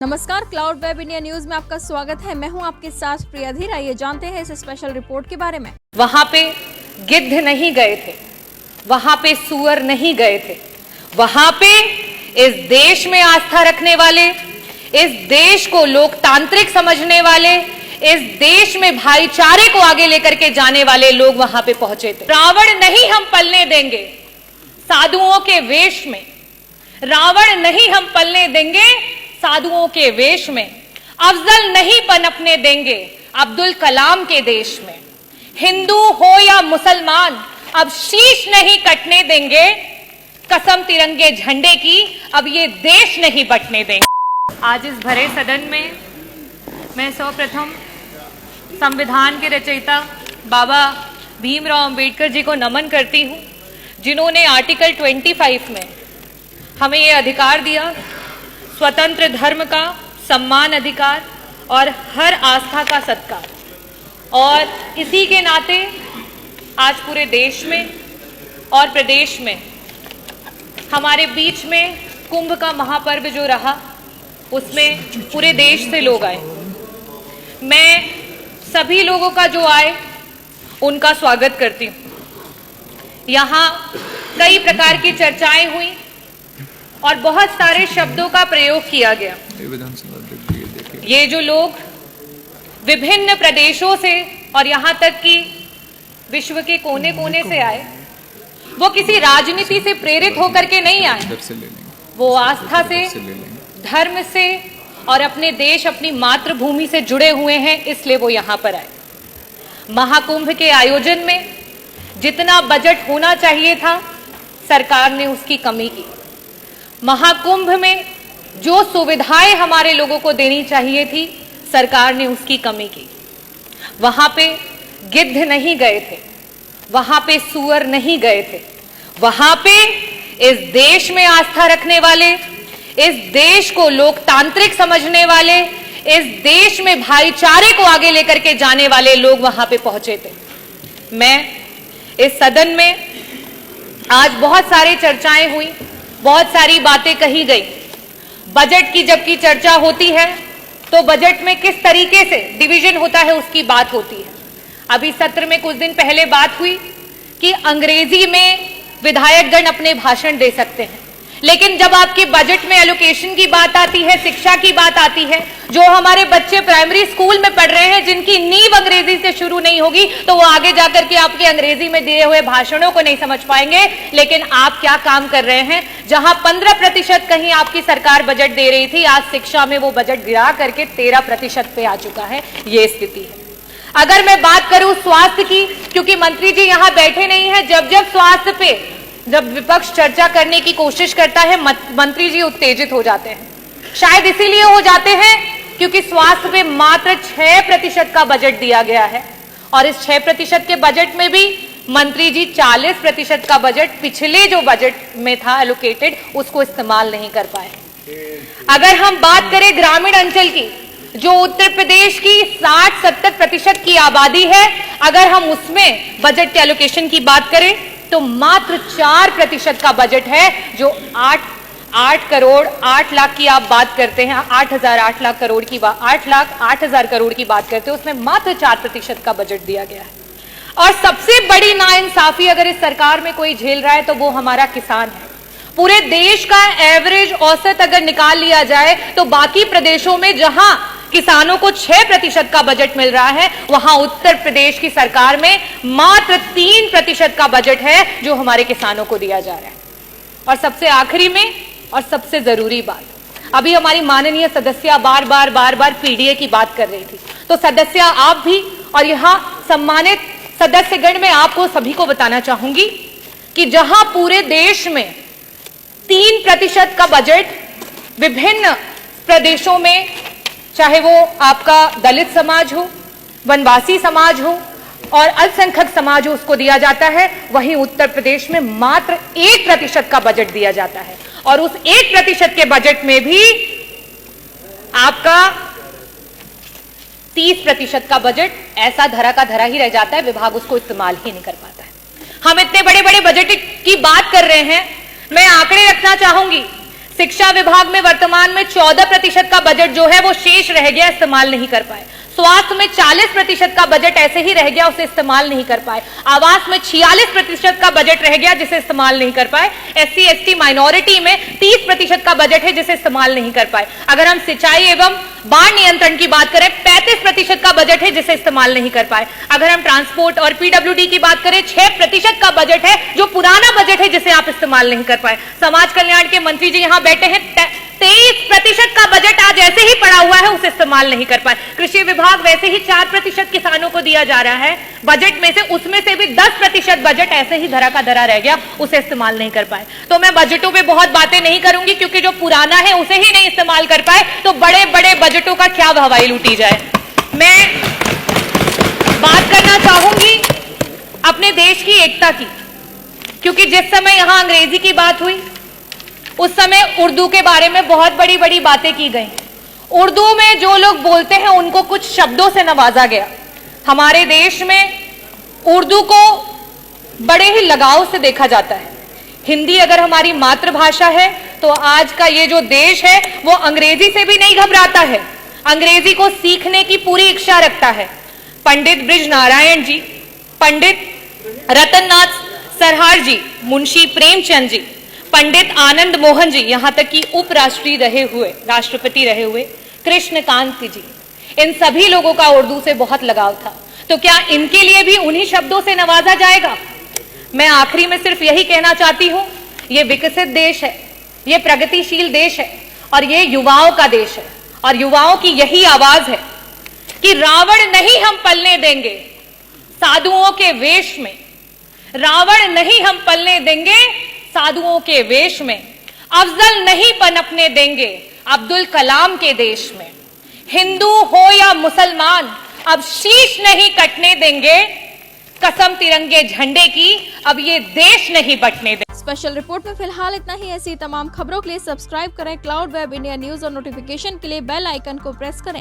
नमस्कार, cloud web India news में आपका स्वागत है। मैं हूं आपके साथ प्रिया धीर। आइए जानते हैं इस स्पेशल रिपोर्ट के बारे में। वहां पे गिद्ध नहीं गए थे, वहां पे सुअर नहीं गए थे, वहां पे इस देश में आस्था रखने वाले, इस देश को लोकतांत्रिक समझने वाले, इस देश में भाईचारे को आगे लेकर के जाने वाले लोग वहां पे पहुंचे थे। रावण नहीं हम पलने देंगे साधुओं के वेश में, रावण नहीं हम पलने देंगे साधुओं के वेश में, अफजल नहीं पनपने देंगे अब्दुल कलाम के देश में। हिंदू हो या मुसलमान अब शीश नहीं कटने देंगे, कसम तिरंगे झंडे की अब ये देश नहीं बंटने देंगे। आज इस भरे सदन में मैं सर्वप्रथम संविधान के रचयिता बाबा भीमराव अंबेडकर जी को नमन करती हूं, जिन्होंने आर्टिकल 25 में हमें ये अधिकार दिया, स्वतंत्र धर्म का सम्मान अधिकार और हर आस्था का सत्कार। और इसी के नाते आज पूरे देश में और प्रदेश में हमारे बीच में कुंभ का महापर्व जो रहा, उसमें पूरे देश से लोग आए। मैं सभी लोगों का जो आए उनका स्वागत करती हूँ। यहाँ कई प्रकार की चर्चाएं हुई और बहुत सारे शब्दों का प्रयोग किया गया। ये जो लोग विभिन्न प्रदेशों से और यहाँ तक कि विश्व के कोने कोने से आए, वो किसी राजनीति से प्रेरित होकर के नहीं आए, वो आस्था से, धर्म से और अपने देश, अपनी मातृभूमि से जुड़े हुए हैं, इसलिए वो यहाँ पर आए। महाकुंभ के आयोजन में जितना बजट होना चाहिए था, सरकार ने उसकी कमी की। महाकुंभ में जो सुविधाएं हमारे लोगों को देनी चाहिए थी, सरकार ने उसकी कमी की। वहां पे गिद्ध नहीं गए थे, वहां पे सुअर नहीं गए थे, वहां पे इस देश में आस्था रखने वाले, इस देश को लोकतांत्रिक समझने वाले, इस देश में भाईचारे को आगे लेकर के जाने वाले लोग वहां पे पहुंचे थे। मैं इस सदन में आज बहुत सारी चर्चाएं हुई, बहुत सारी बातें कही गई। बजट की जबकि चर्चा होती है तो बजट में किस तरीके से डिवीजन होता है उसकी बात होती है। अभी सत्र में कुछ दिन पहले बात हुई कि अंग्रेजी में विधायकगण अपने भाषण दे सकते हैं, लेकिन जब आपके बजट में एलोकेशन की बात आती है, शिक्षा की बात आती है, जो हमारे बच्चे प्राइमरी स्कूल में पढ़ रहे हैं, जिनकी नींव अंग्रेजी से शुरू नहीं होगी, तो वो आगे जाकर के आपके अंग्रेजी में दिए हुए भाषणों को नहीं समझ पाएंगे। लेकिन आप क्या काम कर रहे हैं? जहां 15% कहीं आपकी सरकार बजट दे रही थी, आज शिक्षा में वो बजट गिरा करके 13% पे आ चुका है। ये स्थिति है। अगर मैं बात करूं स्वास्थ्य की, क्योंकि मंत्री जी यहां बैठे नहीं है, जब स्वास्थ्य पे जब विपक्ष चर्चा करने की कोशिश करता है, मंत्री जी उत्तेजित हो जाते हैं। शायद इसीलिए हो जाते हैं क्योंकि स्वास्थ्य पे मात्र 6% का बजट दिया गया है, और इस 6% के बजट में भी मंत्री जी 40% का बजट पिछले जो बजट में था एलोकेटेड, उसको इस्तेमाल नहीं कर पाए। अगर हम बात करें ग्रामीण अंचल की, जो उत्तर प्रदेश की 60-70% की आबादी है, अगर हम उसमें बजट के एलोकेशन की बात करें तो मात्र 4% का बजट है, जो 8 करोड़ 8 लाख की आप बात करते हैं, 8 लाख करोड़ की बात, 8 लाख 8 हजार करोड़ की बात करते हैं, उसमें मात्र 4% का बजट दिया गया है। और सबसे बड़ी नाइंसाफी अगर इस सरकार में कोई झेल रहा है तो वो हमारा किसान है। पूरे देश का एवरेज औसत अगर निकाल लिया जाए तो बाकी प्रदेशों में जहां किसानों को 6% का बजट मिल रहा है, वहां उत्तर प्रदेश की सरकार में मात्र 3% का बजट है जो हमारे किसानों को दिया जा रहा है। और सबसे आखिरी में और सबसे जरूरी बात, अभी हमारी माननीय सदस्य बार बार पीडीए की बात कर रही थी, तो सदस्य आप भी और यहां सम्मानित सदस्यगण, में आपको सभी को बताना चाहूंगी कि जहां पूरे देश में 3% का बजट विभिन्न प्रदेशों में, चाहे वो आपका दलित समाज हो, वनवासी समाज हो और अल्पसंख्यक समाज हो, उसको दिया जाता है, वहीं उत्तर प्रदेश में मात्र 1% का बजट दिया जाता है। और उस 1% के बजट में भी आपका 30% का बजट ऐसा धरा का धरा ही रह जाता है, विभाग उसको इस्तेमाल ही नहीं कर पाता है। हम इतने बड़े बड़े बजट की बात कर रहे हैं, मैं आंकड़े रखना चाहूंगी। शिक्षा विभाग में वर्तमान में 14% का बजट जो है वो शेष रह गया, इस्तेमाल नहीं कर पाए। स्वास्थ्य में 40% का बजट ऐसे ही रह गया, उसे इस्तेमाल नहीं कर पाए। आवास में 46% का बजट रह गया, जिसे इस्तेमाल नहीं कर पाए। SC ST माइनॉरिटी में 30% का बजट है, जिसे इस्तेमाल नहीं कर पाए। अगर हम सिंचाई एवं बाढ़ नियंत्रण की बात करें, 35% का बजट है, जिसे इस्तेमाल नहीं कर पाए। अगर हम ट्रांसपोर्ट और PWD की बात करें, 6% का बजट है, जो पुराना बजट है, जिसे आप इस्तेमाल नहीं कर पाए। समाज कल्याण के मंत्री जी यहां बैठे हैं, 23% का बजट आज ऐसे ही पड़ा हुआ है, उसे इस्तेमाल नहीं कर पाए। कृषि विभाग वैसे ही 4% किसानों को दिया जा रहा है बजट में से, उसमें से भी 10% बजट ऐसे ही धरा का धरा रह गया, उसे इस्तेमाल नहीं कर पाए। तो मैं बजटों पे बहुत बातें नहीं करूंगी, क्योंकि जो पुराना है उसे ही नहीं इस्तेमाल कर पाए, तो बड़े बड़े बजटों का क्या हवाई लूटी जाए। मैं बात करना चाहूंगी अपने देश की एकता की, क्योंकि जिस समय यहां अंग्रेजी की बात हुई, उस समय उर्दू के बारे में बहुत बड़ी बड़ी बातें की गई। उर्दू में जो लोग बोलते हैं उनको कुछ शब्दों से नवाजा गया। हमारे देश में उर्दू को बड़े ही लगाव से देखा जाता है। हिंदी अगर हमारी मातृभाषा है, तो आज का ये जो देश है वो अंग्रेजी से भी नहीं घबराता है, अंग्रेजी को सीखने की पूरी इच्छा रखता है। पंडित ब्रिज नारायण जी, पंडित रतननाथ सरहार जी, मुंशी प्रेमचंद जी, पंडित आनंद मोहन जी, यहां तक कि उपराष्ट्रपति रहे हुए कृष्णकांत जी, इन सभी लोगों का उर्दू से बहुत लगाव था। तो क्या इनके लिए भी उन्हीं शब्दों से नवाजा जाएगा? मैं आखिरी में सिर्फ यही कहना चाहती हूं, ये विकसित देश है, ये प्रगतिशील देश है, और ये युवाओं का देश है, और युवाओं की यही आवाज है कि रावण नहीं हम पलने देंगे साधुओं के वेश में, रावण नहीं हम पलने देंगे साधुओं के वेश में, अफजल नहीं पनपने देंगे अब्दुल कलाम के देश में। हिंदू हो या मुसलमान अब शीश नहीं कटने देंगे, कसम तिरंगे झंडे की अब ये देश नहीं बटने देंगे। स्पेशल रिपोर्ट में फिलहाल इतना ही। ऐसी तमाम खबरों के लिए सब्सक्राइब करें क्लाउड वेब इंडिया न्यूज और नोटिफिकेशन के लिए बेल आइकन को प्रेस करें।